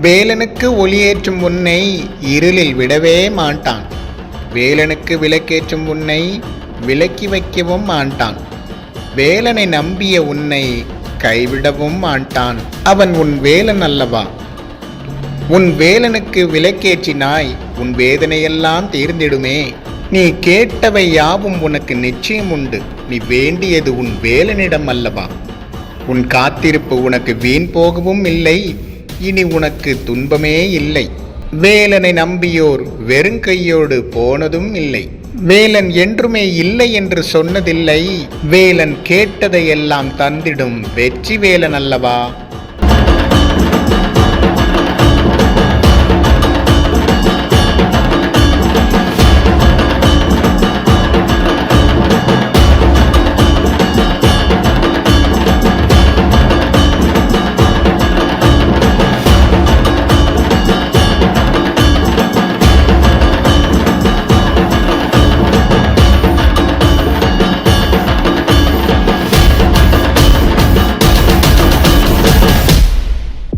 வேலனுக்கு ஒளியேற்றும் உன்னை இருளில் விடவே மாட்டான். வேலனுக்கு விளக்கேற்றும் உன்னை விலக்கி வைக்கவும் மாட்டான். வேலனை நம்பிய உன்னை கைவிடவும் மாட்டான். அவன் உன் வேலன் அல்லவா? உன் வேலனுக்கு விளக்கேற்றினாய், உன் வேதனையெல்லாம் தீர்ந்திடுமே. நீ கேட்டவை யாவும் உனக்கு நிச்சயம் உண்டு. நீ வேண்டியது உன் வேலனிடம் அல்லவா? உன் காத்திருப்பு உனக்கு வீண் போகவும் இல்லை. இனி உனக்கு துன்பமே இல்லை. வேலனை நம்பியோர் வெறுங்கையோடு போனதும் இல்லை. வேலன் என்றுமே இல்லை என்று சொன்னதில்லை. வேலன் கேட்டதையெல்லாம் தந்திடும் வெற்றி வேலன் அல்லவா?